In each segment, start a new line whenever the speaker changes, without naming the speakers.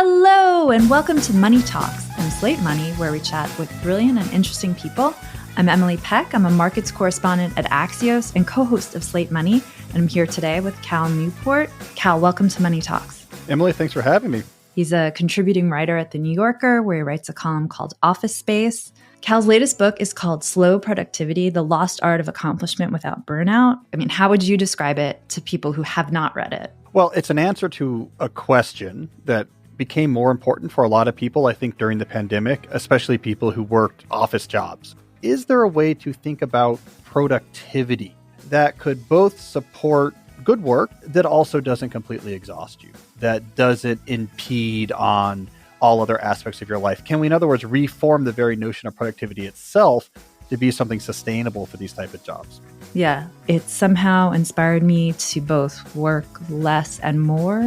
Hello, and welcome to Money Talks from Slate Money, where we chat with brilliant and interesting people. I'm Emily Peck. I'm a markets correspondent at Axios and co-host of Slate Money, and I'm here today with Cal Newport. Cal, welcome to Money Talks.
Emily, thanks for having me.
He's a contributing writer at The New Yorker, where he writes a column called Office Space. Cal's latest book is called Slow Productivity, The Lost Art of Accomplishment Without Burnout. I mean, how would you describe it to people who have not read it?
Well, it's an answer to a question that became more important for a lot of people, I think, during the pandemic, especially people who worked office jobs. Is there a way to think about productivity that could both support good work that also doesn't completely exhaust you, that doesn't impede on all other aspects of your life? Can we, in other words, reform the very notion of productivity itself to be something sustainable for these type of jobs?
Yeah, it somehow inspired me to both work less and more.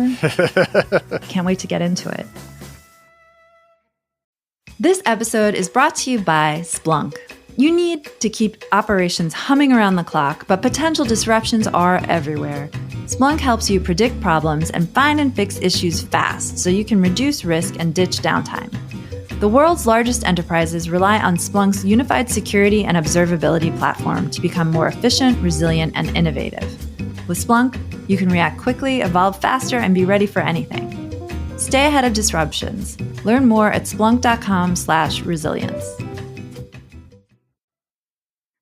Can't wait to get into it. This episode is brought to you by Splunk. You need to keep operations humming around the clock, but potential disruptions are everywhere. Splunk helps you predict problems and find and fix issues fast so you can reduce risk and ditch downtime. The world's largest enterprises rely on Splunk's unified security and observability platform to become more efficient, resilient, and innovative. With Splunk, you can react quickly, evolve faster, and be ready for anything. Stay ahead of disruptions. Learn more at splunk.com/resilience.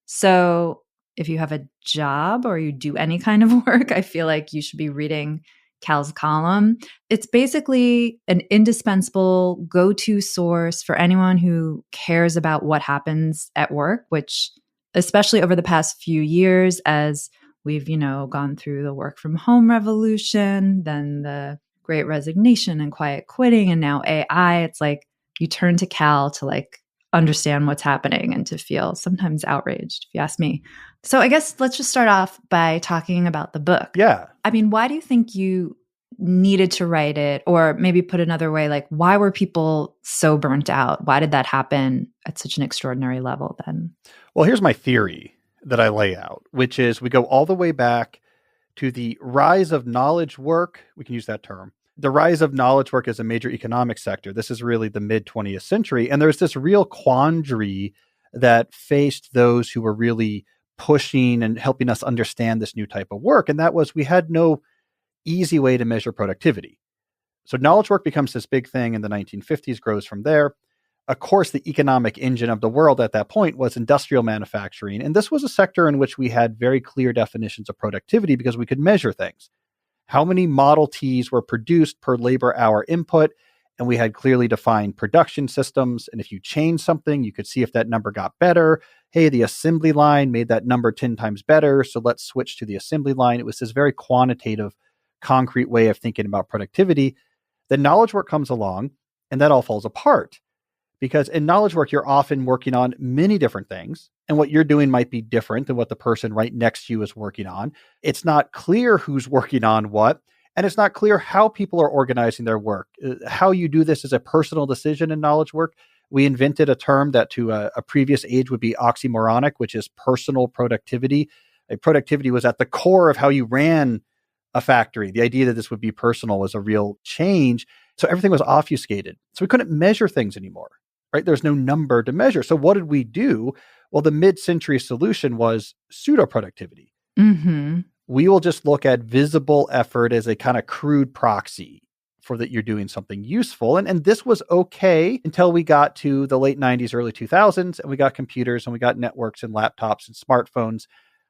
So if you have a job or you do any kind of work, I feel like you should be reading Cal's column. It's basically an indispensable go-to source for anyone who cares about what happens at work, which especially over the past few years, as we've, gone through the work from home revolution, then the great resignation and quiet quitting, and now AI, it's like you turn to Cal to understand what's happening and to feel sometimes outraged, if you ask me. So I guess let's just start off by talking about the book.
Yeah.
I mean, why do you think you needed to write it? Or maybe put another way, why were people so burnt out? Why did that happen at such an extraordinary level then?
Well, here's my theory that I lay out, which is we go all the way back to the rise of knowledge work. We can use that term. The rise of knowledge work as a major economic sector. This is really the mid-20th century. And there's this real quandary that faced those who were really pushing and helping us understand this new type of work. And that was we had no easy way to measure productivity. So knowledge work becomes this big thing in the 1950s, grows from there. Of course, the economic engine of the world at that point was industrial manufacturing. And this was a sector in which we had very clear definitions of productivity because we could measure things. How many Model Ts were produced per labor hour input? And we had clearly defined production systems. And if you changed something, you could see if that number got better. Hey, the assembly line made that number 10 times better, so let's switch to the assembly line. It was this very quantitative, concrete way of thinking about productivity. Then knowledge work comes along, and that all falls apart. Because in knowledge work, you're often working on many different things, and what you're doing might be different than what the person right next to you is working on. It's not clear who's working on what, and it's not clear how people are organizing their work. How you do this is a personal decision in knowledge work. We invented a term that to a previous age would be oxymoronic, which is personal productivity. Productivity was at the core of how you ran a factory. The idea that this would be personal was a real change. So everything was obfuscated. So we couldn't measure things anymore, right? There's no number to measure. So what did we do? Well, the mid-century solution was pseudo-productivity.
Mm-hmm.
We will just look at visible effort as a kind of crude proxy for that you're doing something useful. And this was okay until we got to the late 90s, early 2000s, and we got computers and we got networks and laptops and smartphones.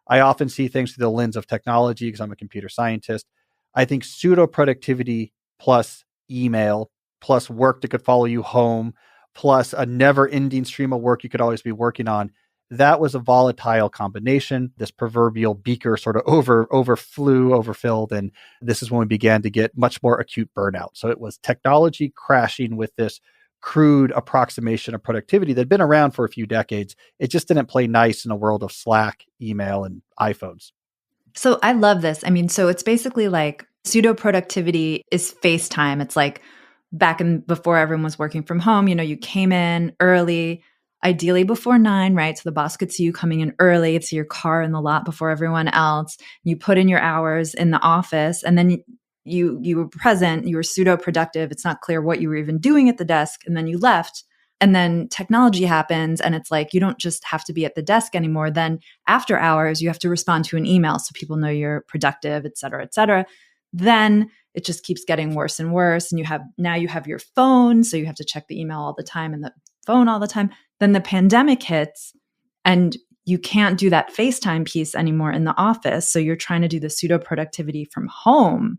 I often see things through the lens of technology because I'm a computer scientist. I think pseudo-productivity plus email, plus work that could follow you home, plus a never-ending stream of work you could always be working on, that was a volatile combination. This proverbial beaker sort of overfilled. And this is when we began to get much more acute burnout. So it was technology crashing with this crude approximation of productivity that had been around for a few decades. It just didn't play nice in a world of Slack, email, and iPhones.
So I love this. I mean, so it's basically like pseudo productivity is FaceTime. It's like back in before everyone was working from home, you came in early, ideally before 9, right? So the boss could see you coming in early, see your car in the lot before everyone else. You put in your hours in the office, and then you were present, you were pseudo productive. It's not clear what you were even doing at the desk, and then you left. And then technology happens, and it's like you don't just have to be at the desk anymore. Then after hours, you have to respond to an email so people know you're productive, et cetera, et cetera. Then it just keeps getting worse and worse. And you have your phone, so you have to check the email all the time and the phone all the time. Then the pandemic hits, and you can't do that FaceTime piece anymore in the office. So you're trying to do the pseudo productivity from home.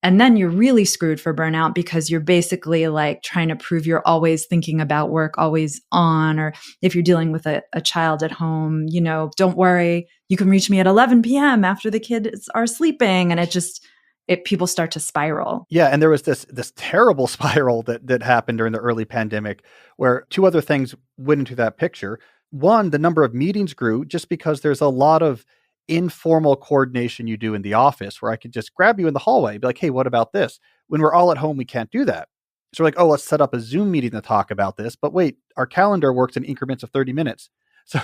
And then you're really screwed for burnout because you're basically like trying to prove you're always thinking about work, always on. Or if you're dealing with a child at home, don't worry, you can reach me at 11 p.m. after the kids are sleeping. And people start to spiral.
Yeah, and there was this terrible spiral that happened during the early pandemic where two other things went into that picture. One, the number of meetings grew just because there's a lot of informal coordination you do in the office where I could just grab you in the hallway and be like, hey, what about this? When we're all at home, we can't do that. So we're like, oh, let's set up a Zoom meeting to talk about this. But wait, our calendar works in increments of 30 minutes.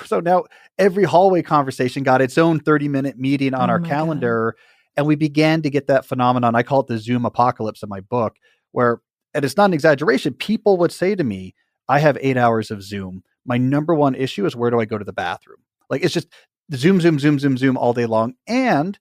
So now every hallway conversation got its own 30-minute meeting on our calendar. God. And we began to get that phenomenon. I call it the Zoom apocalypse in my book, where, and it's not an exaggeration, people would say to me, I have 8 hours of Zoom. My number one issue is where do I go to the bathroom? Like it's just Zoom, Zoom, Zoom, Zoom, Zoom all day long. And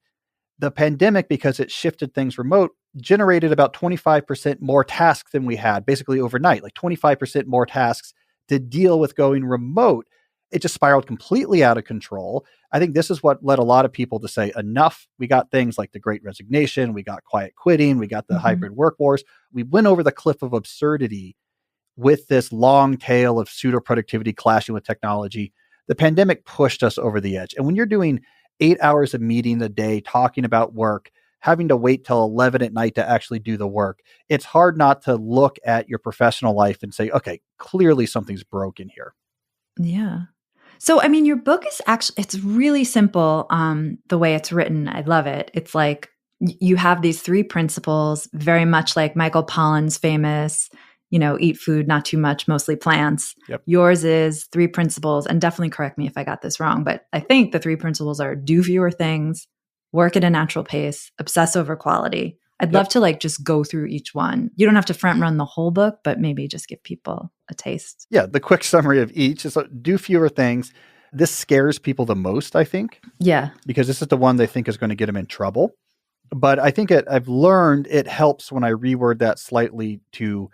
the pandemic, because it shifted things remote, generated about 25% more tasks than we had basically overnight, like 25% more tasks to deal with going remote. It just spiraled completely out of control. I think this is what led a lot of people to say, enough. We got things like the Great Resignation. We got quiet quitting. We got the hybrid work wars. We went over the cliff of absurdity with this long tail of pseudo productivity clashing with technology. The pandemic pushed us over the edge. And when you're doing 8 hours of meeting a day, talking about work, having to wait till 11 at night to actually do the work, it's hard not to look at your professional life and say, okay, clearly something's broken here.
Yeah. So, I mean, your book is it's really simple the way it's written. I love it. It's like you have these 3 principles, very much like Michael Pollan's famous, eat food, not too much, mostly plants.
Yep.
Yours is 3 principles, and definitely correct me if I got this wrong, but I think the 3 principles are do fewer things, work at a natural pace, obsess over quality. I'd love to just go through each one. You don't have to front run the whole book, but maybe just give people a taste.
Yeah, the quick summary of each is do fewer things. This scares people the most, I think.
Yeah.
Because this is the one they think is going to get them in trouble. But I think I've learned it helps when I reword that slightly to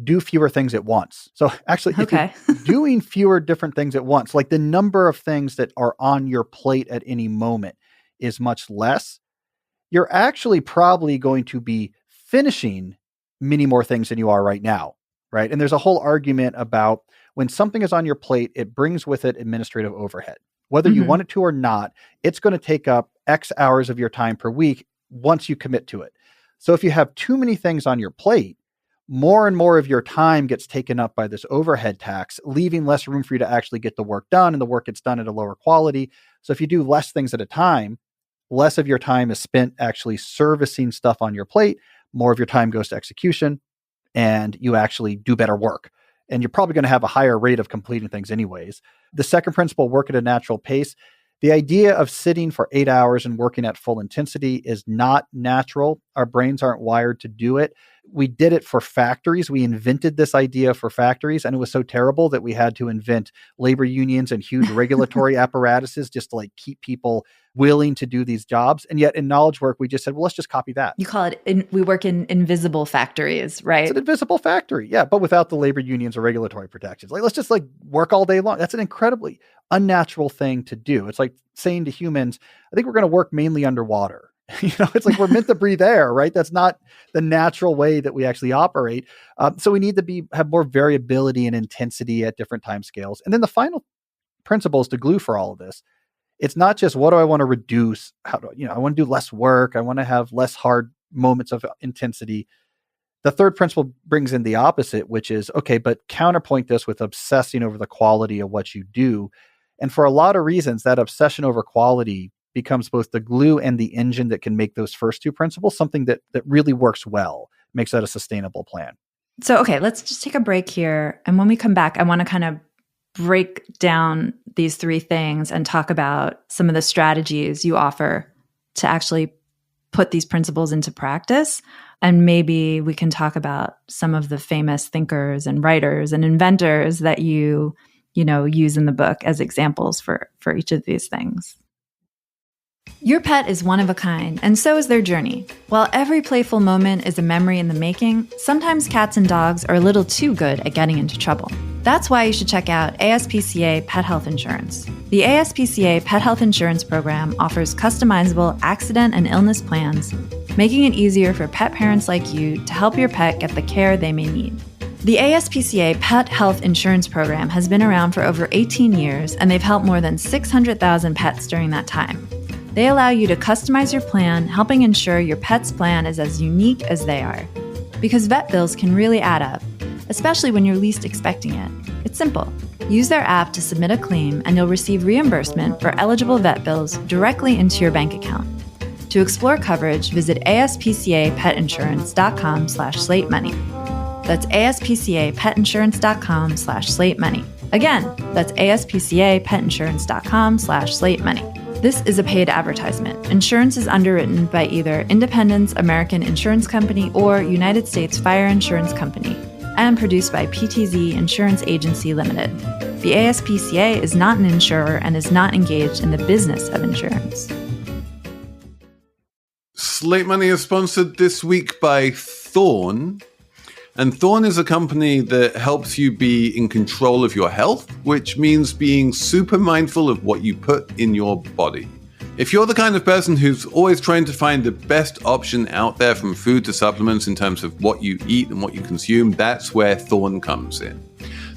do fewer things at once. So actually, if you're doing fewer different things at once, like the number of things that are on your plate at any moment is much less, you're actually probably going to be finishing many more things than you are right now, right? And there's a whole argument about when something is on your plate, it brings with it administrative overhead. Whether you want it to or not, it's going to take up X hours of your time per week once you commit to it. So if you have too many things on your plate, more and more of your time gets taken up by this overhead tax, leaving less room for you to actually get the work done, and the work gets done at a lower quality. So if you do less things at a time, less of your time is spent actually servicing stuff on your plate. More of your time goes to execution, and you actually do better work. And you're probably going to have a higher rate of completing things anyways. The second principle, work at a natural pace. The idea of sitting for 8 hours and working at full intensity is not natural. Our brains aren't wired to do it. We did it for factories. We invented this idea for factories, and it was so terrible that we had to invent labor unions and huge regulatory apparatuses just to keep people willing to do these jobs. And yet in knowledge work, we just said, well, let's just copy that.
You call it, we work in invisible factories, right?
It's an invisible factory. Yeah. But without the labor unions or regulatory protections, let's just work all day long. That's an incredibly unnatural thing to do. It's like saying to humans, I think we're going to work mainly underwater. It's like we're meant to breathe air, right? That's not the natural way that we actually operate. So we need to have more variability and intensity at different time scales. And then the final principle is to glue for all of this. It's not just what do I want to reduce? I want to do less work. I want to have less hard moments of intensity. The third principle brings in the opposite, which is, okay, but counterpoint this with obsessing over the quality of what you do. And for a lot of reasons, that obsession over quality becomes both the glue and the engine that can make those first two principles something that really works well, makes that a sustainable plan.
So, okay, let's just take a break here. And when we come back, I want to kind of break down these 3 things and talk about some of the strategies you offer to actually put these principles into practice. And maybe we can talk about some of the famous thinkers and writers and inventors that you use in the book as examples for each of these things. Your pet is one of a kind, and so is their journey. While every playful moment is a memory in the making, sometimes cats and dogs are a little too good at getting into trouble. That's why you should check out ASPCA Pet Health Insurance. The ASPCA Pet Health Insurance Program offers customizable accident and illness plans, making it easier for pet parents like you to help your pet get the care they may need. The ASPCA Pet Health Insurance Program has been around for over 18 years, and they've helped more than 600,000 pets during that time. They allow you to customize your plan, helping ensure your pet's plan is as unique as they are. Because vet bills can really add up, especially when you're least expecting it. It's simple. Use their app to submit a claim, and you'll receive reimbursement for eligible vet bills directly into your bank account. To explore coverage, visit aspcapetinsurance.com/slatemoney. That's aspcapetinsurance.com/slatemoney. Again, that's aspcapetinsurance.com/slatemoney. This is a paid advertisement. Insurance is underwritten by either Independence American Insurance Company or United States Fire Insurance Company and produced by PTZ Insurance Agency Limited. The ASPCA is not an insurer and is not engaged in the business of insurance.
Slate Money is sponsored this week by Thorne. And Thorne is a company that helps you be in control of your health, which means being super mindful of what you put in your body. If you're the kind of person who's always trying to find the best option out there from food to supplements in terms of what you eat and what you consume, that's where Thorne comes in.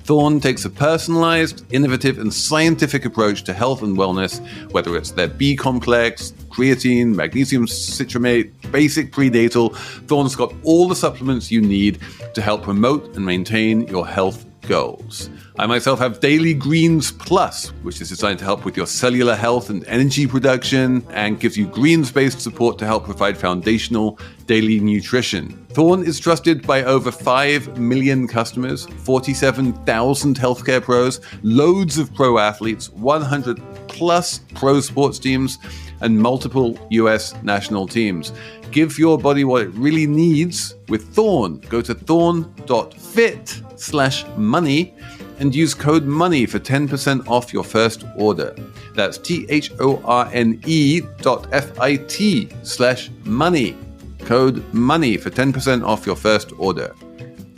Thorne takes a personalized, innovative, and scientific approach to health and wellness, whether it's their B complex, creatine, magnesium citrate, basic prenatal. Thorne's got all the supplements you need to help promote and maintain your health goals. I myself have Daily Greens Plus, which is designed to help with your cellular health and energy production and gives you greens-based support to help provide foundational daily nutrition. Thorne is trusted by over 5 million customers, 47,000 healthcare pros, loads of pro athletes, 100 plus pro sports teams, and multiple US national teams. Give your body what it really needs with Thorne. Go to thorne.fit/money and use code MONEY for 10% off your first order. That's THORNE.FIT/money. Code MONEY for 10% off your first order.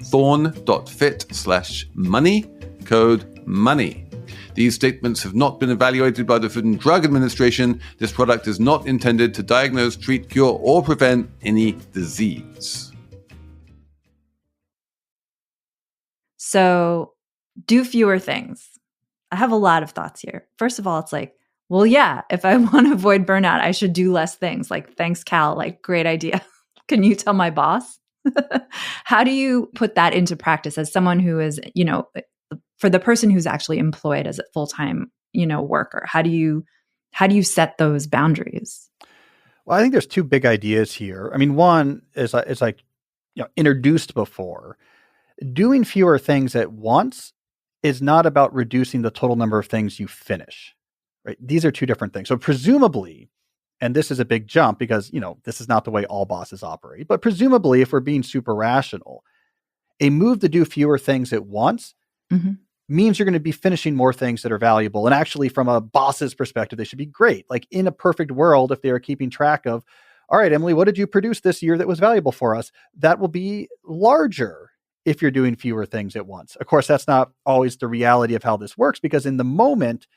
Thorne.fit/money. Code MONEY. These statements have not been evaluated by the Food and Drug Administration. This product is not intended to diagnose, treat, cure, or prevent any disease.
So, do fewer things. I have a lot of thoughts here. First of all, it's like, well, yeah, if I want to avoid burnout, I should do less things. Like, thanks, Cal. Like, great idea. Can you tell my boss? How do you put that into practice as someone who is, for the person who's actually employed as a full-time, worker? How do you set those boundaries?
Well, I think there's two big ideas here. I mean, one is like introduced before. Doing fewer things at once is not about reducing the total number of things you finish, right? These are two different things. So presumably, and this is a big jump because, this is not the way all bosses operate, but presumably if we're being super rational, a move to do fewer things at once means you're going to be finishing more things that are valuable. And actually from a boss's perspective, they should be great. Like in a perfect world, if they are keeping track of, all right, Emily, what did you produce this year that was valuable for us? That will be larger if you're doing fewer things at once. Of course, that's not always the reality of how this works, because in the moment,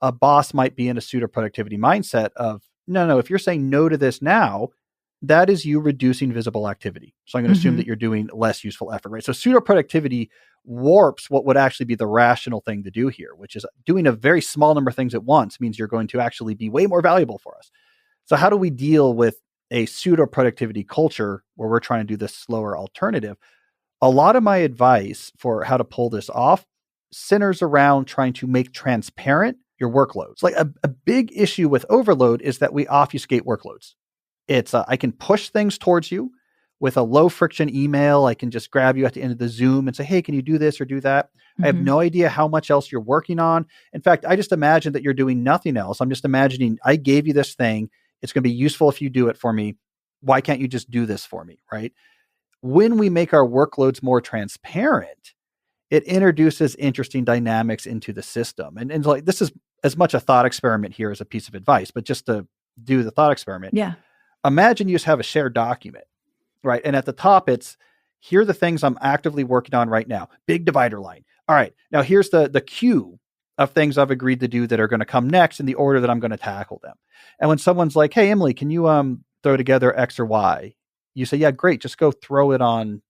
a boss might be in a pseudo productivity mindset of, no, if you're saying no to this now, that is you reducing visible activity. So I'm going to assume that you're doing less useful effort, right? So pseudo productivity warps what would actually be the rational thing to do here, which is doing a very small number of things at once means you're going to actually be way more valuable for us. So how do we deal with a pseudo productivity culture where we're trying to do this slower alternative? A lot of my advice for how to pull this off centers around trying to make transparent your workloads. Like a big issue with overload is that we obfuscate workloads. It's I can push things towards you with a low friction email. I can just grab you at the end of the Zoom and say, hey, can you do this or do that? I have no idea how much else you're working on. In fact, I just imagine that you're doing nothing else. I'm just imagining I gave you this thing. It's going to be useful if you do it for me. Why can't you just do this for me, right? When we make our workloads more transparent, it introduces interesting dynamics into the system. And like, this is as much a thought experiment here as a piece of advice, but just to do the thought experiment.
Yeah.
Imagine you just have a shared document, right? And at the top, it's, here are the things I'm actively working on right now. Big divider line. All right, now here's the queue of things I've agreed to do that are going to come next in the order that I'm going to tackle them. And when someone's like, hey, Emily, can you throw together X or Y? You say, yeah, great. Just go throw it on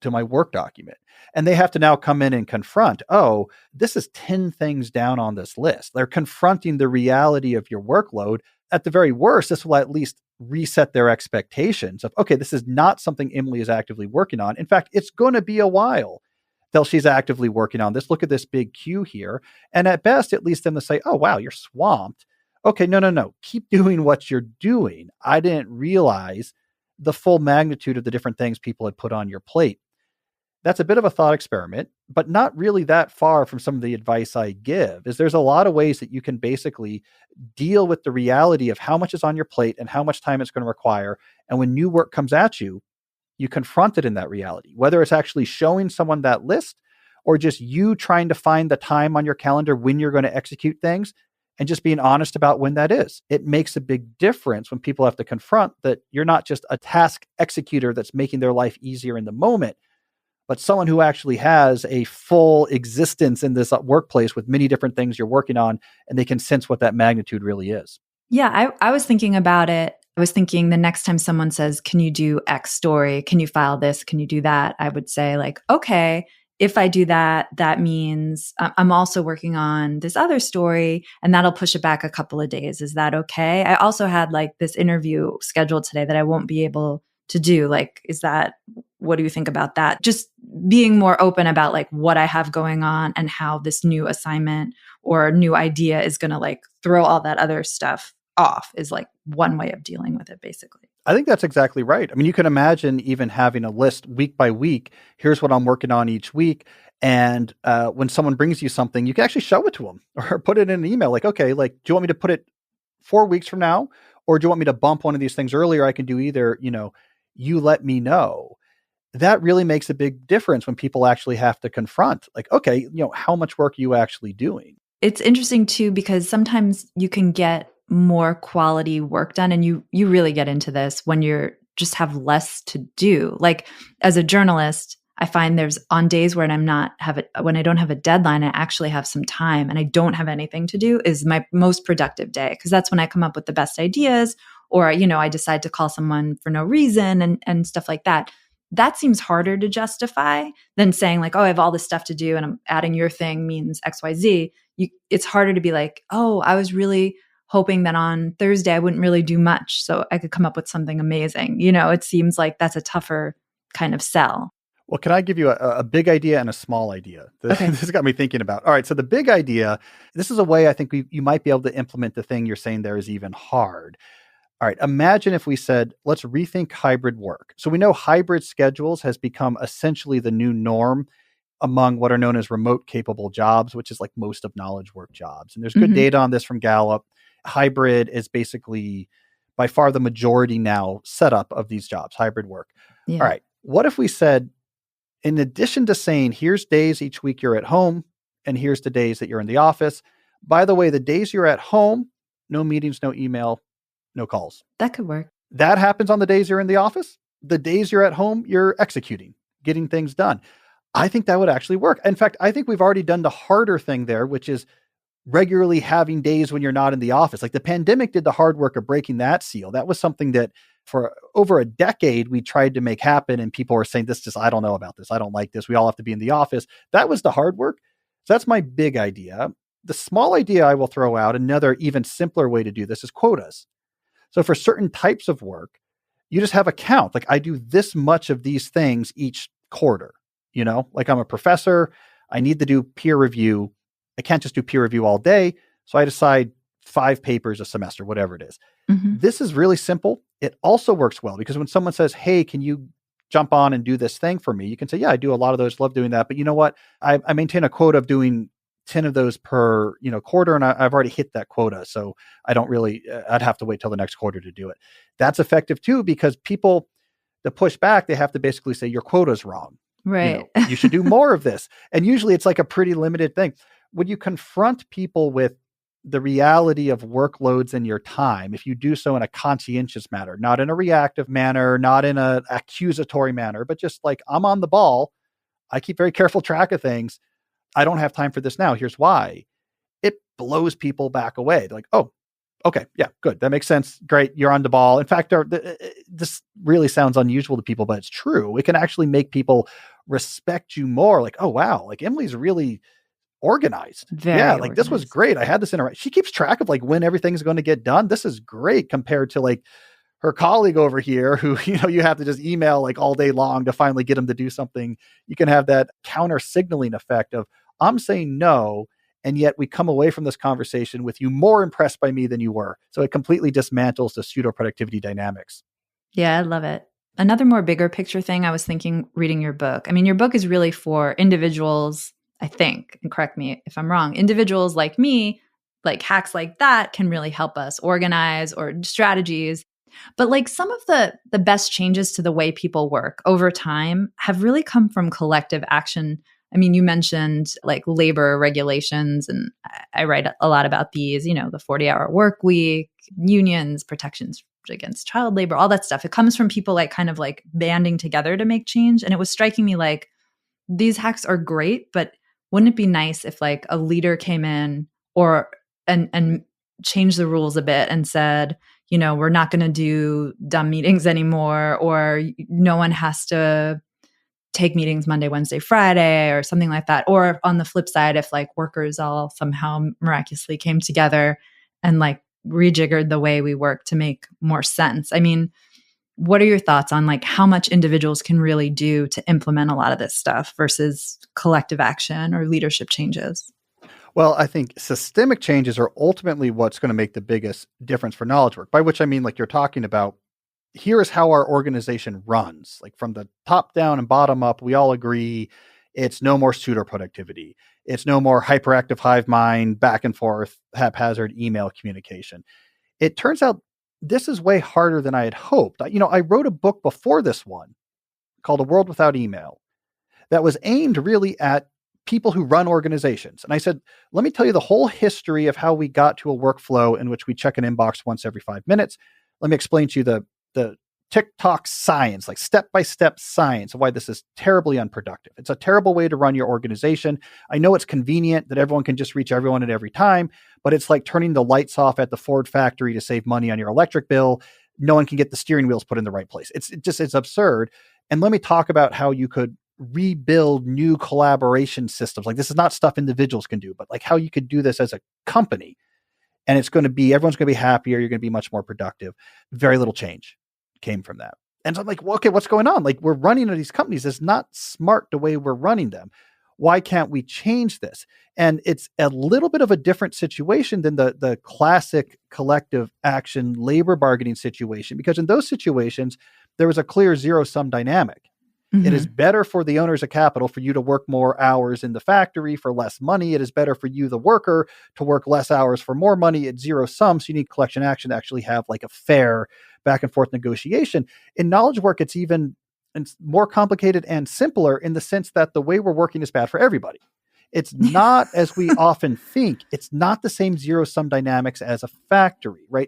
to my work document. And they have to now come in and confront, oh, this is 10 things down on this list. They're confronting the reality of your workload. At the very worst, this will at least reset their expectations of, okay, this is not something Emily is actively working on. In fact, it's going to be a while till she's actively working on this. Look at this big queue here. And at best, it leads them to say, oh, wow, you're swamped. Okay, no. Keep doing what you're doing. I didn't realize the full magnitude of the different things people had put on your plate. That's a bit of a thought experiment, but not really that far from some of the advice I give. Is there's a lot of ways that you can basically deal with the reality of how much is on your plate and how much time it's going to require. And when new work comes at you, you confront it in that reality, whether it's actually showing someone that list or just you trying to find the time on your calendar when you're going to execute things and just being honest about when that is. It makes a big difference when people have to confront that you're not just a task executor that's making their life easier in the moment, but someone who actually has a full existence in this workplace with many different things you're working on, and they can sense what that magnitude really is.
Yeah, I was thinking about it. I was thinking the next time someone says, can you do X story? Can you file this? Can you do that? I would say like, okay, if I do that, that means I'm also working on this other story and that'll push it back a couple of days. Is that okay? I also had like this interview scheduled today that I won't be able to do. Like, what do you think about that? Just being more open about like what I have going on and how this new assignment or new idea is going to like throw all that other stuff off is like one way of dealing with it, basically.
I think that's exactly right. I mean, you can imagine even having a list week by week. Here's what I'm working on each week. And when someone brings you something, you can actually show it to them or put it in an email. Like, okay, like, do you want me to put it 4 weeks from now? Or do you want me to bump one of these things earlier? I can do either, you let me know. That really makes a big difference when people actually have to confront, like, okay, how much work are you actually doing?
It's interesting too, because sometimes you can get more quality work done. And you really get into this when you're just have less to do. Like as a journalist, I find there's on days when when I don't have a deadline, I actually have some time and I don't have anything to do is my most productive day. Cause that's when I come up with the best ideas or, I decide to call someone for no reason and stuff like that. That seems harder to justify than saying like, oh, I have all this stuff to do and I'm adding your thing means X, Y, Z. It's harder to be like, oh, I was really hoping that on Thursday I wouldn't really do much so I could come up with something amazing. It seems like that's a tougher kind of sell.
Well, can I give you a big idea and a small idea?
Okay.
This has got me thinking about. All right, so the big idea, this is a way I think you might be able to implement the thing you're saying there is even hard. All right, imagine if we said, let's rethink hybrid work. So we know hybrid schedules has become essentially the new norm among what are known as remote capable jobs, which is like most of knowledge work jobs. And there's good data on this from Gallup. Hybrid is basically by far the majority now setup of these jobs, hybrid work. Yeah. All right, what if we said, in addition to saying, here's days each week you're at home, and here's the days that you're in the office. By the way, the days you're at home, no meetings, no email, no calls.
That could work.
That happens on the days you're in the office. The days you're at home, you're executing, getting things done. I think that would actually work. In fact, I think we've already done the harder thing there, which is regularly having days when you're not in the office. Like the pandemic did the hard work of breaking that seal. That was something that for over a decade we tried to make happen. And people were saying, I don't know about this. I don't like this. We all have to be in the office. That was the hard work. So that's my big idea. The small idea I will throw out, another even simpler way to do this is quotas. So for certain types of work, you just have a count. Like I do this much of these things each quarter, like I'm a professor. I need to do peer review. I can't just do peer review all day. So I decide 5 papers a semester, whatever it is. Mm-hmm. This is really simple. It also works well because when someone says, hey, can you jump on and do this thing for me? You can say, yeah, I do a lot of those, love doing that. But you know what? I maintain a quota of doing 10 of those per, quarter. And I've already hit that quota. So I don't really, I'd have to wait till the next quarter to do it. That's effective too, because people to push back, they have to basically say your quota's wrong.
Right.
You should do more of this. And usually it's like a pretty limited thing. When you confront people with the reality of workloads in your time, if you do so in a conscientious manner, not in a reactive manner, not in an accusatory manner, but just like, I'm on the ball. I keep very careful track of things. I don't have time for this now. Here's why. It blows people back away. They're like, oh, okay, yeah, good. That makes sense. Great. You're on the ball. In fact, this really sounds unusual to people, but it's true. It can actually make people respect you more. Like, oh, wow, like Emily's really organized.
Very
like
organized.
This was great. I had this in her. She keeps track of like when everything's going to get done. This is great compared to like her colleague over here who, you have to just email like all day long to finally get them to do something. You can have that counter signaling effect of I'm saying no. And yet we come away from this conversation with you more impressed by me than you were. So it completely dismantles the pseudo productivity dynamics.
Yeah, I love it. Another more bigger picture thing I was thinking reading your book. I mean, your book is really for individuals, I think, and correct me if I'm wrong, individuals like me, like hacks like that can really help us organize or strategies. But like some of the best changes to the way people work over time have really come from collective action. I mean, you mentioned like labor regulations, and I write a lot about these, the 40-hour work week, unions, protections against child labor, all that stuff. It comes from people like kind of like banding together to make change. And it was striking me like these hacks are great, but wouldn't it be nice if like a leader came in and changed the rules a bit and said, we're not going to do dumb meetings anymore, or no one has to take meetings Monday, Wednesday, Friday, or something like that. Or on the flip side, if like workers all somehow miraculously came together and like rejiggered the way we work to make more sense. I mean, what are your thoughts on like how much individuals can really do to implement a lot of this stuff versus collective action or leadership changes?
Well, I think systemic changes are ultimately what's going to make the biggest difference for knowledge work, by which I mean, like you're talking about, here is how our organization runs. Like from the top down and bottom up, we all agree it's no more pseudo productivity. It's no more hyperactive hive mind, back and forth, haphazard email communication. It turns out this is way harder than I had hoped. I wrote a book before this one called A World Without Email that was aimed really at people who run organizations. And I said, let me tell you the whole history of how we got to a workflow in which we check an inbox once every 5 minutes. Let me explain to you the TikTok science, like step-by-step science of why this is terribly unproductive. It's a terrible way to run your organization. I know it's convenient that everyone can just reach everyone at every time, but it's like turning the lights off at the Ford factory to save money on your electric bill. No one can get the steering wheels put in the right place. It's absurd. And let me talk about how you could rebuild new collaboration systems. Like this is not stuff individuals can do, but like how you could do this as a company. And everyone's going to be happier. You're going to be much more productive. Very little change came from that. And so I'm like, well, okay, what's going on? Like we're running these companies. It's not smart the way we're running them. Why can't we change this? And it's a little bit of a different situation than the classic collective action labor bargaining situation, because in those situations, there was a clear zero-sum dynamic. Mm-hmm. It is better for the owners of capital for you to work more hours in the factory for less money. It is better for you, the worker, to work less hours for more money at zero sum. So you need collection action to actually have like a fair back and forth negotiation. In knowledge work, it's even more complicated and simpler in the sense that the way we're working is bad for everybody. It's not, as we often think, it's not the same zero-sum dynamics as a factory, right?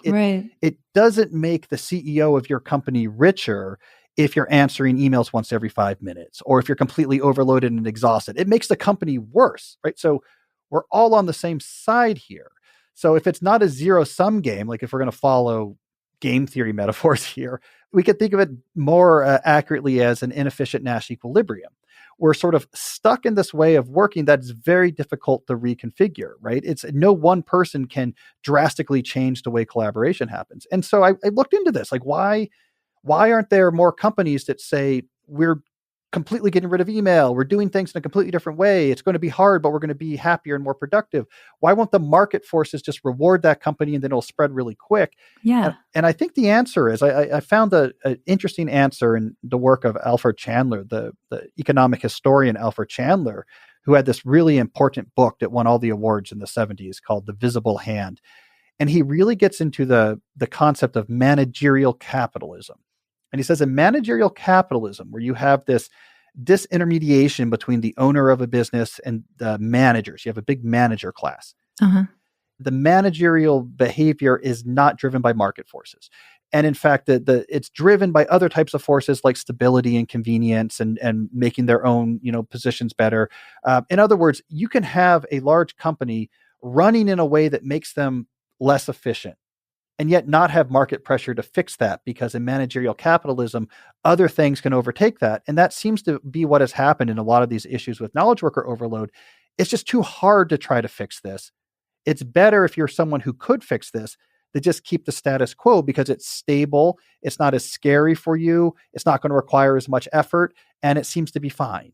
It doesn't make the CEO of your company richer if you're answering emails once every 5 minutes, or if you're completely overloaded and exhausted. It makes the company worse, right? So we're all on the same side here. So if it's not a zero-sum game, like if we're going to follow game theory metaphors here, we could think of it more accurately as an inefficient Nash equilibrium. We're sort of stuck in this way of working that's very difficult to reconfigure, right? It's no one person can drastically change the way collaboration happens. And so I looked into this, like why aren't there more companies that say we're completely getting rid of email. We're doing things in a completely different way. It's going to be hard, but we're going to be happier and more productive. Why won't the market forces just reward that company and then it'll spread really quick?
Yeah.
And I think the answer is, I found an interesting answer in the work of Alfred Chandler, the economic historian Alfred Chandler, who had this really important book that won all the awards in the 70s called The Visible Hand. And he really gets into the concept of managerial capitalism. And he says in managerial capitalism, where you have this disintermediation between the owner of a business and the managers, you have a big manager class.
Uh-huh.
The managerial behavior is not driven by market forces. And in fact, it's driven by other types of forces like stability and convenience and making their own, positions better. In other words, you can have a large company running in a way that makes them less efficient, and yet not have market pressure to fix that, because in managerial capitalism, other things can overtake that. And that seems to be what has happened in a lot of these issues with knowledge worker overload. It's just too hard to try to fix this. It's better if you're someone who could fix this to just keep the status quo, because it's stable. It's not as scary for you. It's not going to require as much effort, and it seems to be fine.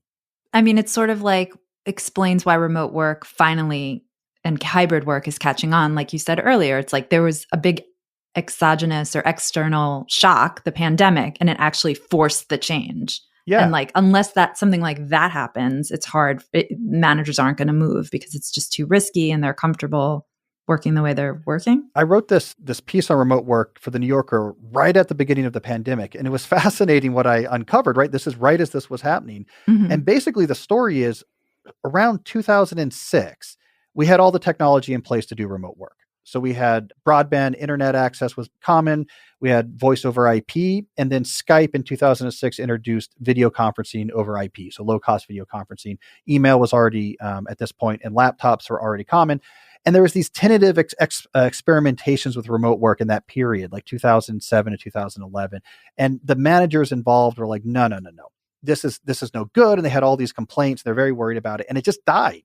I mean, it's sort of like explains why remote work finally and hybrid work is catching on. Like you said earlier, it's like there was a big exogenous or external shock, the pandemic, and it actually forced the change.
Yeah.
And like, unless something like that happens, it's hard. Managers aren't going to move because it's just too risky and they're comfortable working the way they're working.
I wrote this piece on remote work for the New Yorker right at the beginning of the pandemic. And it was fascinating what I uncovered, right? This is right as this was happening.
Mm-hmm.
And basically the story is around 2006, we had all the technology in place to do remote work. So we had broadband internet access was common. We had voice over IP, and then Skype in 2006 introduced video conferencing over IP. So low cost video conferencing. Email was already at this point, and laptops were already common. And there was these tentative experimentations with remote work in that period, like 2007 to 2011. And the managers involved were like, no. This is no good. And they had all these complaints. They're very worried about it. And it just died.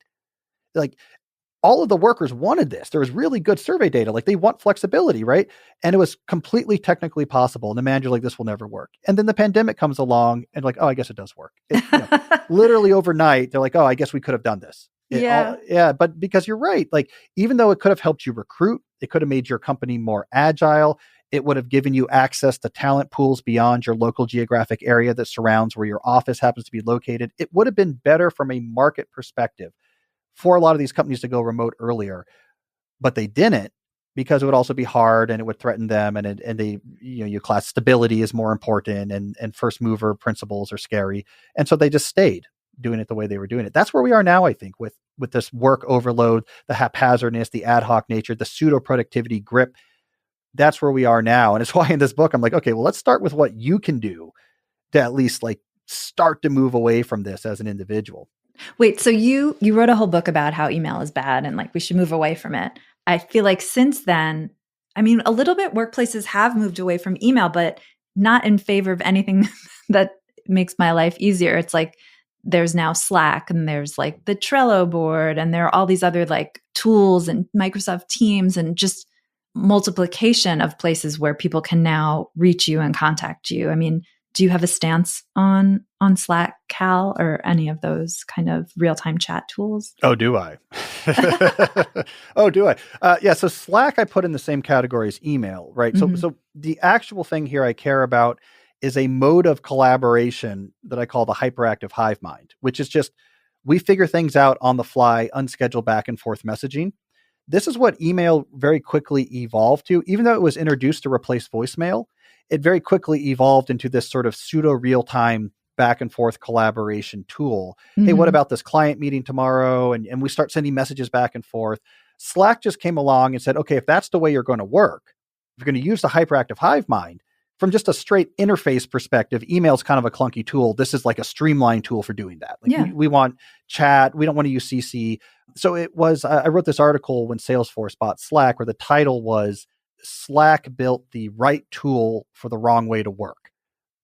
Like, all of the workers wanted this. There was really good survey data. Like, they want flexibility, right? And it was completely technically possible. And the manager's like, this will never work. And then the pandemic comes along and like, oh, I guess it does work. Literally overnight, they're like, oh, I guess we could have done this. But because you're right, like, even though it could have helped you recruit, it could have made your company more agile. It would have given you access to talent pools beyond your local geographic area that surrounds where your office happens to be located. It would have been better from a market perspective for a lot of these companies to go remote earlier, but they didn't, because it would also be hard and it would threaten them. And they, your class stability is more important, and first mover principles are scary. And so they just stayed doing it the way they were doing it. That's where we are now, I think, with this work overload, the haphazardness, the ad hoc nature, the pseudo productivity grip. That's where we are now. And it's why in this book, I'm like, okay, well, let's start with what you can do to at least like start to move away from this as an individual.
Wait, so you wrote a whole book about how email is bad and like we should move away from it. I feel like since then, I mean, a little bit workplaces have moved away from email, but not in favor of anything that makes my life easier. It's like there's now Slack, and there's like the Trello board, and there are all these other like tools and Microsoft Teams, and just multiplication of places where people can now reach you and contact you. I mean, do you have a stance on Slack, Cal, or any of those kind of real-time chat tools?
Oh, do I? Yeah. So Slack, I put in the same category as email, right? Mm-hmm. So the actual thing here I care about is a mode of collaboration that I call the hyperactive hive mind, which is just, we figure things out on the fly, unscheduled back and forth messaging. This is what email very quickly evolved to. Even though it was introduced to replace voicemail, it very quickly evolved into this sort of pseudo real-time back and forth collaboration tool. Mm-hmm. Hey, what about this client meeting tomorrow? And we start sending messages back and forth. Slack just came along and said, okay, if that's the way you're going to work, if you're going to use the hyperactive hive mind, from just a straight interface perspective, email is kind of a clunky tool. This is like a streamlined tool for doing that. Like we want chat. We don't want to use CC. So it was, I wrote this article when Salesforce bought Slack, where the title was Slack built the right tool for the wrong way to work.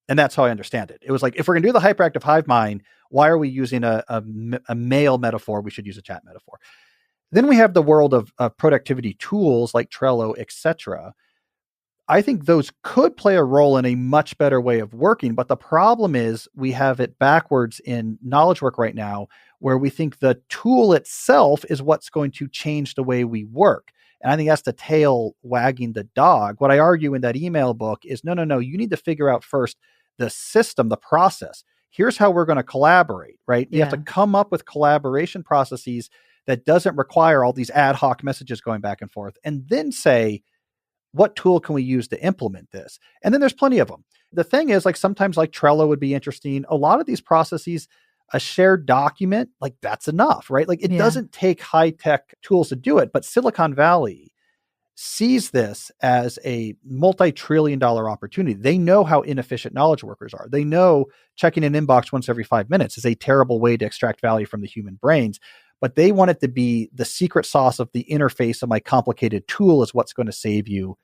And that's how I understand it. It was like, if we're going to do the hyperactive hive mind, why are we using a mail metaphor? We should use a chat metaphor. Then we have the world of productivity tools like Trello, etc. I think those could play a role in a much better way of working. But the problem is we have it backwards in knowledge work right now, where we think the tool itself is what's going to change the way we work. And I think that's the tail wagging the dog. What I argue in that email book is, no, you need to figure out first the system, the process. Here's how we're going to collaborate, right? You have to come up with collaboration processes that doesn't require all these ad hoc messages going back and forth, and then say, what tool can we use to implement this? And then there's plenty of them. The thing is, like, sometimes like Trello would be interesting. A lot of these processes, a shared document, like, that's enough, right? Like, it doesn't take high tech tools to do it, but Silicon Valley sees this as a multi-trillion-dollar opportunity. They know how inefficient knowledge workers are. They know checking an inbox once every 5 minutes is a terrible way to extract value from the human brains, but they want it to be the secret sauce of the interface of my complicated tool is what's going to save you.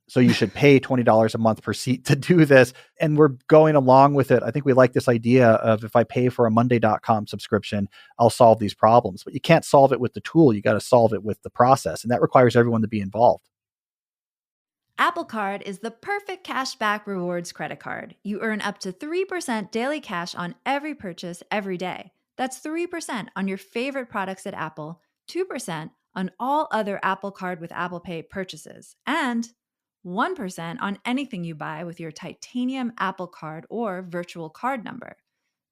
So you should pay $20 a month per seat to do this. And we're going along with it. I think we like this idea of, if I pay for a Monday.com subscription, I'll solve these problems. But you can't solve it with the tool. You got to solve it with the process. And that requires everyone to be involved.
Apple Card is the perfect cashback rewards credit card. You earn up to 3% daily cash on every purchase every day. That's 3% on your favorite products at Apple, 2% on all other Apple Card with Apple Pay purchases, and 1% on anything you buy with your titanium Apple Card or virtual card number.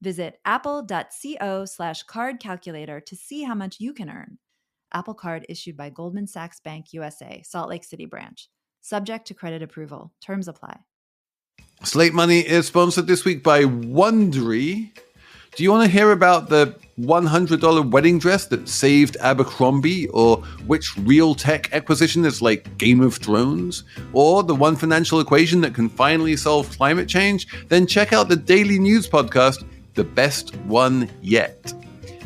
Visit apple.co/card calculator to see how much you can earn. Apple Card issued by Goldman Sachs Bank USA, Salt Lake City branch. Subject to credit approval. Terms apply.
Slate Money is sponsored this week by Wondery. Do you want to hear about the $100 wedding dress that saved Abercrombie, or which real tech acquisition is like Game of Thrones, or the one financial equation that can finally solve climate change? Then check out the daily news podcast, The Best One Yet.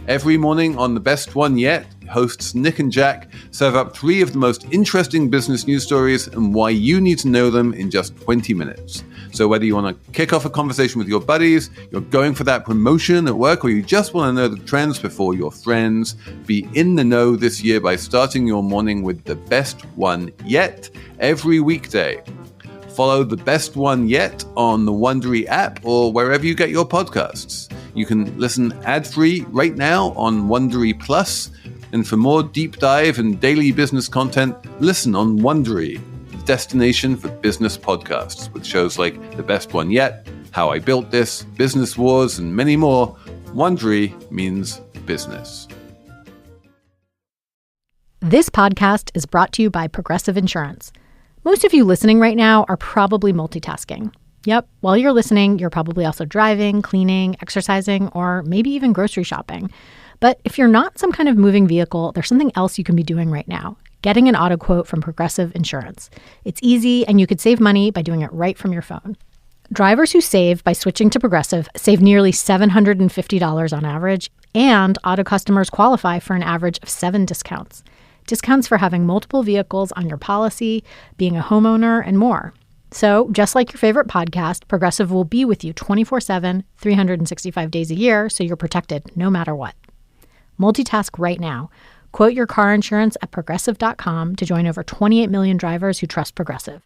Every morning on The Best One Yet, hosts Nick and Jack serve up 3 of the most interesting business news stories and why you need to know them in just 20 minutes. So whether you want to kick off a conversation with your buddies, you're going for that promotion at work, or you just want to know the trends before your friends, be in the know this year by starting your morning with The Best One Yet every weekday. Follow The Best One Yet on the Wondery app or wherever you get your podcasts. You can listen ad-free right now on Wondery Plus. And for more deep dive and daily business content, listen on Wondery, the destination for business podcasts, with shows like The Best One Yet, How I Built This, Business Wars, and many more. Wondery means business.
This podcast is brought to you by Progressive Insurance. Most of you listening right now are probably multitasking. Yep, while you're listening, you're probably also driving, cleaning, exercising, or maybe even grocery shopping. But if you're not some kind of moving vehicle, there's something else you can be doing right now: getting an auto quote from Progressive Insurance. It's easy, and you could save money by doing it right from your phone. Drivers who save by switching to Progressive save nearly $750 on average, and auto customers qualify for an average of 7 discounts. Discounts for having multiple vehicles on your policy, being a homeowner, and more. So, just like your favorite podcast, Progressive will be with you 24/7, 365 days a year, so you're protected no matter what. Multitask right now. Quote your car insurance at Progressive.com to join over 28 million drivers who trust Progressive.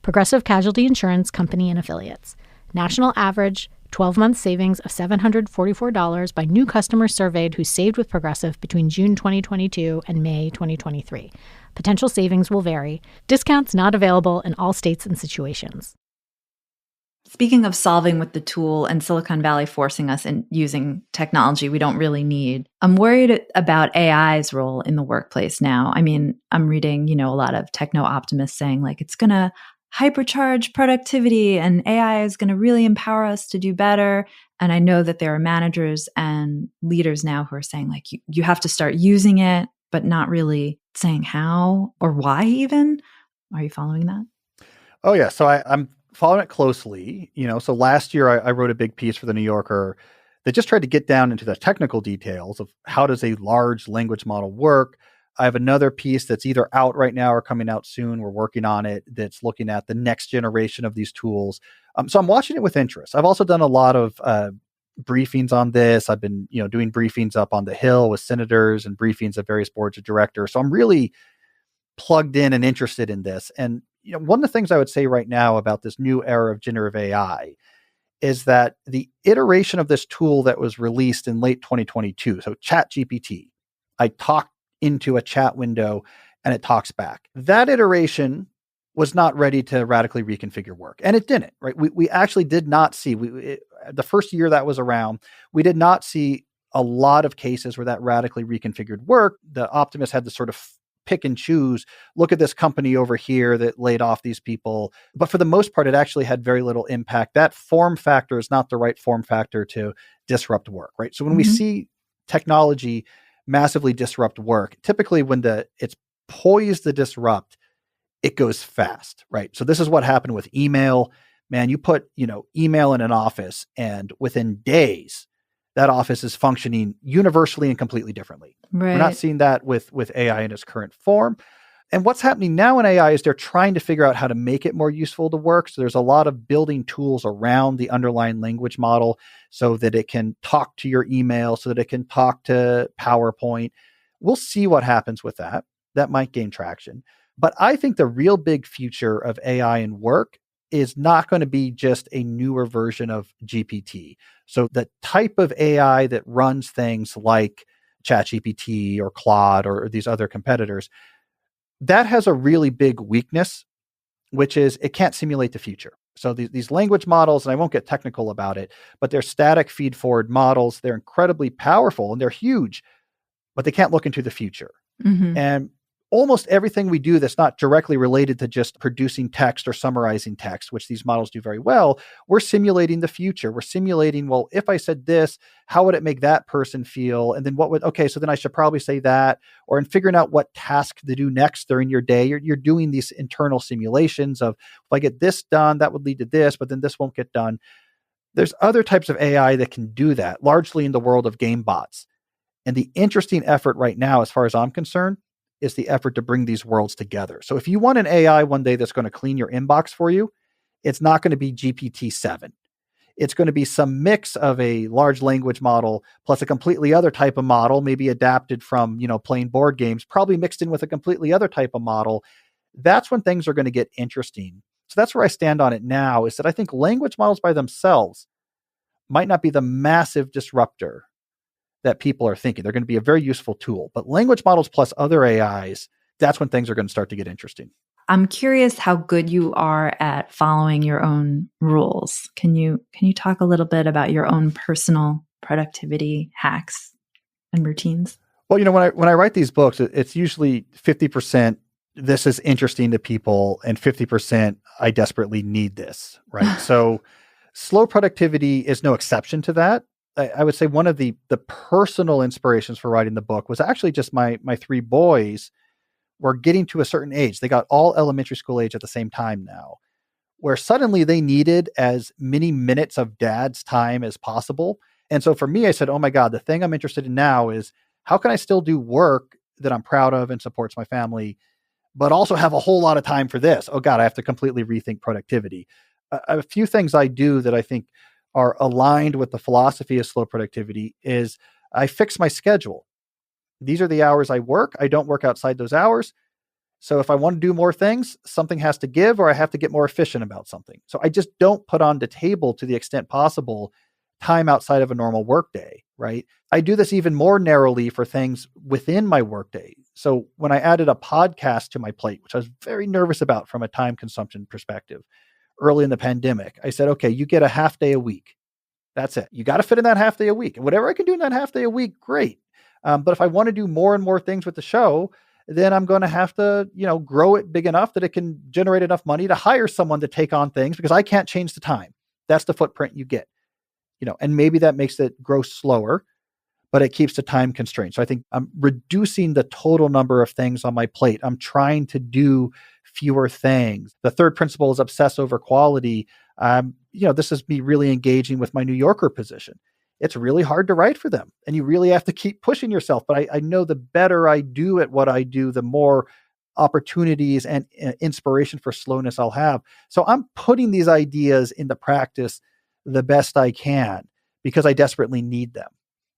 Progressive Casualty Insurance Company and Affiliates. National average 12-month savings of $744 by new customers surveyed who saved with Progressive between June 2022 and May 2023. Potential savings will vary. Discounts not available in all states and situations.
Speaking of solving with the tool and Silicon Valley forcing us in using technology we don't really need, I'm worried about AI's role in the workplace now. I mean, I'm reading, a lot of techno-optimists saying like it's going to hypercharge productivity and AI is going to really empower us to do better. And I know that there are managers and leaders now who are saying like you have to start using it, but not really saying how or why even. Are you following that?
Oh, yeah. So I'm following it closely. So last year I wrote a big piece for the New Yorker that just tried to get down into the technical details of how does a large language model work. I have another piece that's either out right now or coming out soon. We're working on it. That's looking at the next generation of these tools. So I'm watching it with interest. I've also done a lot of briefings on this. I've been, doing briefings up on the Hill with senators and briefings at various boards of directors. So I'm really plugged in and interested in this. And, one of the things I would say right now about this new era of generative AI is that the iteration of this tool that was released in late 2022, so ChatGPT, I talked into a chat window and it talks back. That iteration was not ready to radically reconfigure work. And it didn't, right? We actually did not see, the first year that was around, we did not see a lot of cases where that radically reconfigured work. The optimists had to sort of pick and choose, look at this company over here that laid off these people. But for the most part, it actually had very little impact. That form factor is not the right form factor to disrupt work, right? So when we see technology massively disrupt work, typically when it's poised to disrupt, it goes fast, right? So this is what happened with email. Man, you put, email in an office and within days, that office is functioning universally and completely differently.
Right.
We're not seeing that with AI in its current form. And what's happening now in AI is they're trying to figure out how to make it more useful to work. So there's a lot of building tools around the underlying language model so that it can talk to your email, so that it can talk to PowerPoint. We'll see what happens with that. That might gain traction. But I think the real big future of AI in work is not going to be just a newer version of GPT. So the type of AI that runs things like ChatGPT or Claude or these other competitors, that has a really big weakness, which is it can't simulate the future. So these language models, and I won't get technical about it, but they're static feed forward models. They're incredibly powerful and they're huge, but they can't look into the future. And almost everything we do that's not directly related to just producing text or summarizing text, which these models do very well, we're simulating the future. We're simulating, well, if I said this, how would it make that person feel? And then so then I should probably say that, or in figuring out what task to do next during your day, you're doing these internal simulations of, if I get this done, that would lead to this, but then this won't get done. There's other types of AI that can do that, largely in the world of game bots. And the interesting effort right now, as far as I'm concerned, is the effort to bring these worlds together. So if you want an AI one day that's going to clean your inbox for you, it's not going to be GPT-7. It's going to be some mix of a large language model plus a completely other type of model, maybe adapted from, playing board games, probably mixed in with a completely other type of model. That's when things are going to get interesting. So that's where I stand on it now, is that I think language models by themselves might not be the massive disruptor that people are thinking. They're going to be a very useful tool. But language models plus other AIs, that's when things are going to start to get interesting.
I'm curious how good you are at following your own rules. Can you talk a little bit about your own personal productivity hacks and routines?
Well, when I write these books, it's usually 50% this is interesting to people and 50% I desperately need this, right? So slow productivity is no exception to that. I would say one of the personal inspirations for writing the book was actually just my three boys were getting to a certain age. They got all elementary school age at the same time now, where suddenly they needed as many minutes of dad's time as possible. And so for me, I said, oh my God, the thing I'm interested in now is how can I still do work that I'm proud of and supports my family, but also have a whole lot of time for this? Oh God, I have to completely rethink productivity. A few things I do that I think are aligned with the philosophy of slow productivity is I fix my schedule. These are the hours I work. I don't work outside those hours. So if I want to do more things, something has to give, or I have to get more efficient about something. So I just don't put on the table, to the extent possible, time outside of a normal workday, right? I do this even more narrowly for things within my workday. So when I added a podcast to my plate, which I was very nervous about from a time consumption perspective, early in the pandemic, I said, okay, you get a half day a week. That's it. You got to fit in that half day a week. And whatever I can do in that half day a week, great. But if I want to do more and more things with the show, then I'm going to have to, grow it big enough that it can generate enough money to hire someone to take on things, because I can't change the time. That's the footprint you get, and maybe that makes it grow slower, but it keeps the time constrained. So I think I'm reducing the total number of things on my plate. I'm trying to do fewer things. The third principle is obsess over quality. This is me really engaging with my New Yorker position. It's really hard to write for them, and you really have to keep pushing yourself. But I know the better I do at what I do, the more opportunities and inspiration for slowness I'll have. So I'm putting these ideas into practice the best I can because I desperately need them.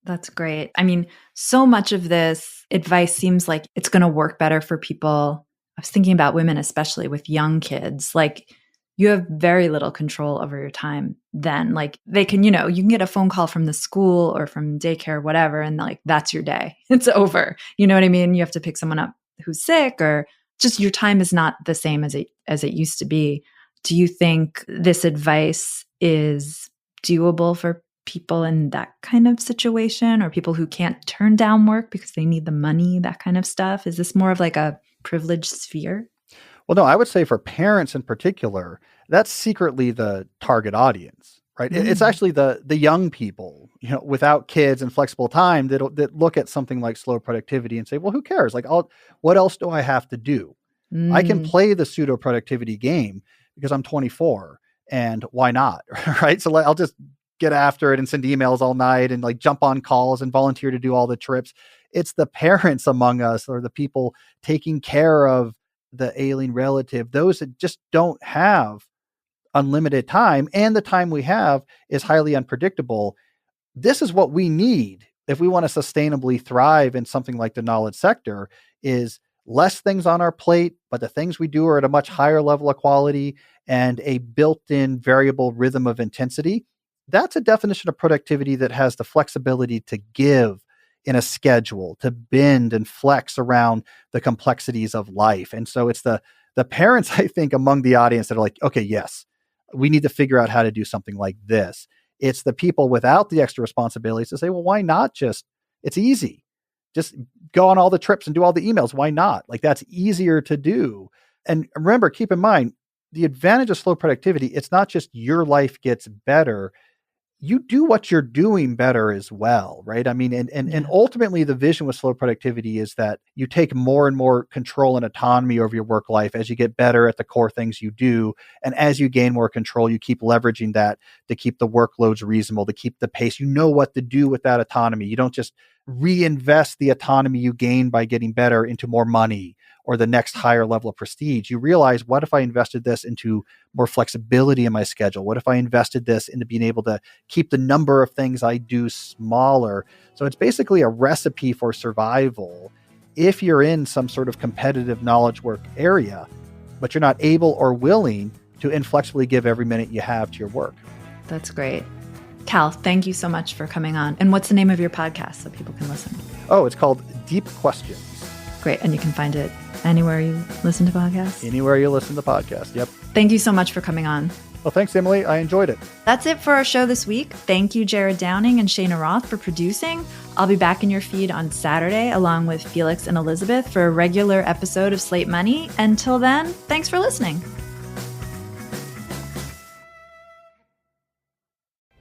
That's great. I mean, so much of this advice seems like it's going to work better for people I was thinking about women, especially with young kids, like you have very little control over your time then. Like they can, you can get a phone call from the school or from daycare, whatever, and like that's your day. It's over. You know what I mean? You have to pick someone up who's sick, or just your time is not the same as it used to be. Do you think this advice is doable for people in that kind of situation, or people who can't turn down work because they need the money, that kind of stuff? Is this more of like a privileged sphere?
Well, no, I would say for parents in particular, that's secretly the target audience, right? It's actually the young people, without kids and flexible time that look at something like slow productivity and say, well, who cares? Like, what else do I have to do? I can play the pseudo productivity game because I'm 24, and why not? Right? So I'll just get after it and send emails all night and like jump on calls and volunteer to do all the trips. It's the parents among us, or the people taking care of the ailing relative, those that just don't have unlimited time, and the time we have is highly unpredictable. This is what we need if we want to sustainably thrive in something like the knowledge sector, is less things on our plate, but the things we do are at a much higher level of quality and a built-in variable rhythm of intensity. That's a definition of productivity that has the flexibility to give in a schedule, to bend and flex around the complexities of life. And so it's the parents, I think, among the audience that are like, okay, yes, we need to figure out how to do something like this. It's the people without the extra responsibilities to say, well, why not it's easy. Just go on all the trips and do all the emails. Why not? Like, that's easier to do. And remember, keep in mind, the advantage of slow productivity, it's not just your life gets better. You do what you're doing better as well, right? I mean, and ultimately the vision with slow productivity is that you take more and more control and autonomy over your work life as you get better at the core things you do. And as you gain more control, you keep leveraging that to keep the workloads reasonable, to keep the pace. You know what to do with that autonomy. You don't just reinvest the autonomy you gain by getting better into more money or the next higher level of prestige. You realize, what if I invested this into more flexibility in my schedule? What if I invested this into being able to keep the number of things I do smaller? So it's basically a recipe for survival if you're in some sort of competitive knowledge work area, but you're not able or willing to inflexibly give every minute you have to your work.
That's great. Cal, thank you so much for coming on. And what's the name of your podcast so people can listen?
Oh, it's called Deep Questions.
Great. And you can find it anywhere you listen to podcasts?
Anywhere you listen to podcasts, yep.
Thank you so much for coming on.
Well, thanks, Emily. I enjoyed it.
That's it for our show this week. Thank you, Jared Downing and Cheyna Roth, for producing. I'll be back in your feed on Saturday, along with Felix and Elizabeth, for a regular episode of Slate Money. Until then, thanks for listening.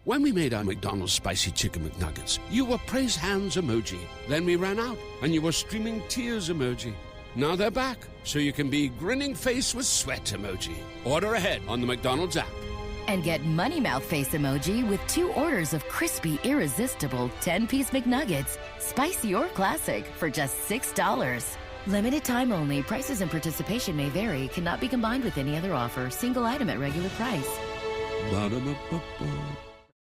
When we made our McDonald's Spicy Chicken McNuggets, you were praise hands emoji. Then we ran out, and you were streaming tears emoji. Now they're back, so you can be grinning face with sweat emoji. Order ahead on the McDonald's app.
And get Money Mouth face emoji with 2 orders of crispy, irresistible 10-piece McNuggets, spicy or classic, for just $6. Limited time only. Prices and participation may vary. Cannot be combined with any other offer. Single item at regular price.
Ba-da-ba-ba-ba.